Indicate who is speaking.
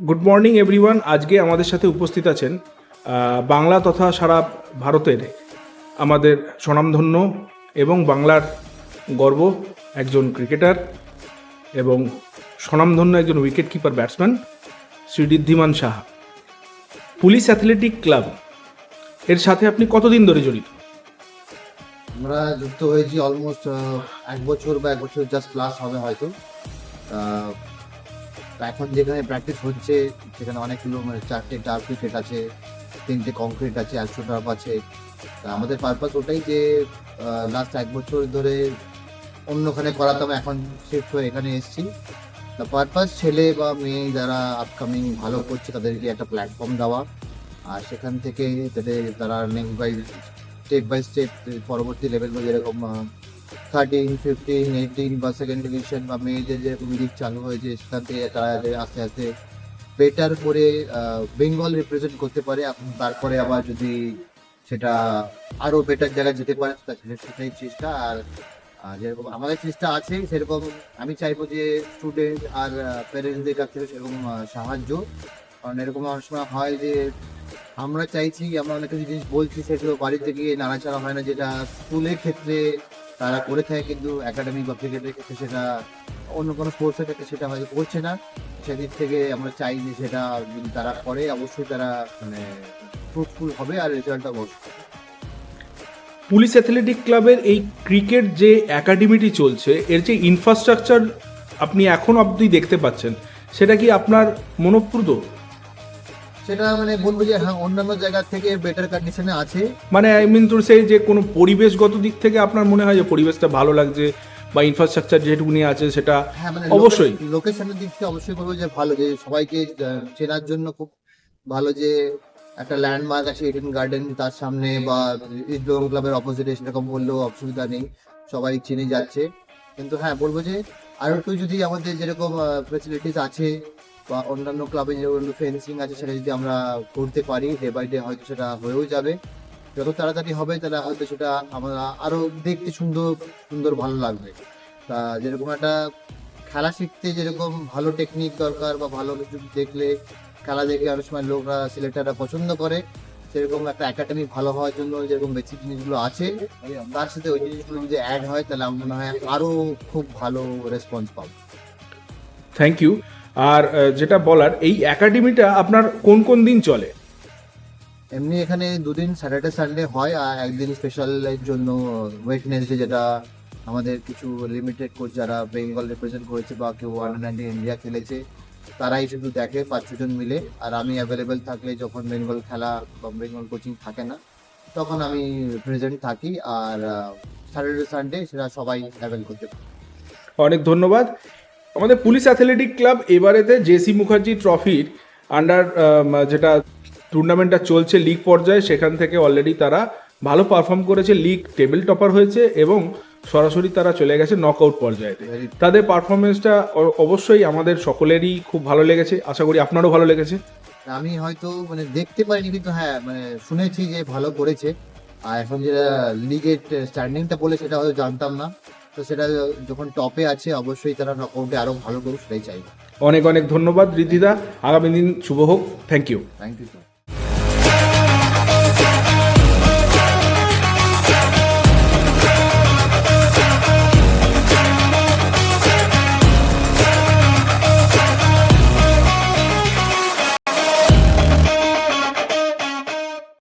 Speaker 1: Good morning everyone. আজকে আমাদের সাথে উপস্থিত আছেন বাংলা তথা সারা ভারতের আমাদের স্বনামধন্য এবং বাংলার গর্ব একজন ক্রিকেটার এবং স্বনামধন্য একজন wicket keeper batsman Shri Riddhiman Saha. Police athletic club এর সাথে আপনি কতদিন ধরে জড়িত?
Speaker 2: আমরা যুক্ত হয়েছি অলমোস্ট 1 বছর বা 1 বছর জাস্ট প্লাস হবে হয়তো। এখন যেখানে প্র্যাকটিস হচ্ছে সেখানে অনেকগুলো 4টে টার্ফ উইকেট আছে, 3টে কংক্রিট আছে, 100 টার্ফ আছে। আমাদের পারপাস ওটাই যে লাস্ট 1 বছর ধরে অন্যখানে করাতাম, এখন শিফট হয়ে এখানে এসেছি। দ্য পারপাস ছেলে বা মেয়ে যারা আপকামিং ভালো করছে তাদেরকে একটা প্ল্যাটফর্ম দেওয়া, আর সেখান থেকে যাতে তারা নেক্সট স্টেপ বাই স্টেপ পরবর্তী লেভেলগুলো যেরকম 13, 15, 18 বা সেকেন্ড ডিভিশন বা মেয়েদের যেরকম লিগ চালু হয়েছে সেখান থেকে তারা আস্তে আস্তে বেটার করে বেঙ্গল রিপ্রেজেন্ট করতে পারে। তারপরে আবার যদি সেটা আরও বেটার জায়গায় যেতে পারে সেটাই চেষ্টা। আর যেরকম আমাদের চেষ্টা আছে সেরকম আমি চাইবো যে স্টুডেন্ট আর প্যারেন্টসদের কাছ থেকে সেরকম সাহায্য। কারণ এরকম অনেক সময় হয় যে আমরা চাইছি, আমরা অনেক কিছু জিনিস বলছি সেগুলো বাড়িতে গিয়ে নাড়াচাড়া হয় না, যেটা স্কুলের ক্ষেত্রে তারা করে থাকে কিন্তু একাডেমিক বা ক্রিকেটের ক্ষেত্রে সেটা অন্য কোনো স্পোর্টসের ক্ষেত্রে সেটা হয়তো করছে না। সেদিক থেকে আমরা চাই যে সেটা যদি তারা করে অবশ্যই তারা ফ্রুটফুল হবে আর রেজাল্টটা অবশ্যই।
Speaker 1: পুলিশ অ্যাথলেটিক ক্লাবের এই ক্রিকেট যে একাডেমিটি চলছে এর যে ইনফ্রাস্ট্রাকচার আপনি এখন অবধি দেখতে পাচ্ছেন সেটা কি আপনার মনোপ্রদ?
Speaker 2: সেটা বলবো যে হ্যাঁ, অন্যান্য জায়গা থেকে বেটার কন্ডিশনে আছে।
Speaker 1: আই মিন টু সে যে কোনো পরিবেশগত দিক থেকে আপনার মনে হয় যে পরিবেশটা ভালো লাগছে বা ইনফ্রাস্ট্রাকচার যেটুকুনি আছে সেটা?
Speaker 2: হ্যাঁ,
Speaker 1: অবশ্যই
Speaker 2: লোকেশনের দিক থেকে অবশ্যই বলবো যে ভালো, যে সবাইকে চেনার জন্য খুব ভালো, যে একটা ল্যান্ডমার্ক আছে ইডেন গার্ডেন তার সামনে বা ইস্ট বেঙ্গল ক্লাবের অপোজিটে, সেরকম বললেও অসুবিধা নেই, সবাই চিনে যাচ্ছে। কিন্তু হ্যাঁ বলবো যে আরো একটু যদি আমাদের যেরকম ফেসিলিটিস আছে বা অন্যান্য ক্লাবে যেরকম ফেন্সিং আছে সেটা যদি আমরা করতে পারি ডে বাই ডে, হয়তো সেটা হয়েও যাবে। যত তাড়াতাড়ি হবে তাহলে হয়তো সেটা আমরা আরো দেখতে সুন্দর সুন্দর ভালো লাগবে। তা যেরকম একটা খেলা শিখতে যেরকম ভালো টেকনিক দরকার বা ভালো কিছু দেখলে খেলা দেখে অনেক সময় লোকরা সিলেক্টাররা পছন্দ করে, সেরকম একটা একাডেমি ভালো হওয়ার জন্য যেরকম বেসিক জিনিসগুলো আছে তার সাথে ওই জিনিসগুলো যদি অ্যাড হয় তাহলে আমার মনে হয় আরো খুব ভালো রেসপন্স পাবো।
Speaker 1: Thank you. আর যেটা বলার, এই একাডেমিটা আপনার কোন কোন দিন চলে?
Speaker 2: এমনি এখানে 2 দিন স্যাটারডে সানডে হয়, আর একদিন স্পেশালের জন্য ওয়েডনেসডে, যেটা আমাদের কিছু লিমিটেড কোচ যারা বেঙ্গল রিপ্রেজেন্ট করেছে বা কেউ আন্ডার-19 ইন্ডিয়া খেলেছে তারাই শুধু দেখে 5-6 জন মিলে। আর আমি অ্যাভেলেবেল থাকলে যখন বেঙ্গল খেলা বা বেঙ্গল কোচিং থাকে না তখন আমি প্রেজেন্ট থাকি, আর স্যাটারডে সানডে সেটা সবাই অ্যাভেল করতে পারে।
Speaker 1: অনেক ধন্যবাদ। আমাদের পুলিশ অ্যাথলেটিক ক্লাব এবারেতে জেসি মুখার্জি ট্রফির আন্ডার যেটা টুর্নামেন্টটা চলছে লিগ পর্যায়ে, সেখান থেকে অলরেডি তারা ভালো পারফর্ম করেছে, লিগ টেবিল টপার হয়েছে এবং সরাসরি তারা চলে গেছে নকআউট পর্যায়েতে। তাদের পারফরমেন্সটা অবশ্যই আমাদের সকলেরই খুব ভালো লেগেছে, আশা করি আপনারও ভালো লেগেছে।
Speaker 2: আমি হয়তো দেখতে পারিনি কিন্তু হ্যাঁ শুনেছি যে ভালো করেছে। আর এখন যেটা লিগের স্ট্যান্ডিংটা বলে সেটা হয়তো জানতাম না, তো সেটা যখন টপে আছে অবশ্যই তারা নকআউটে আরো ভালো করুক সেটাই চাইবো।
Speaker 1: অনেক অনেক ধন্যবাদ ঋদ্ধিদা, আগামী দিন শুভ হোক। Thank you.
Speaker 2: Thank you sir.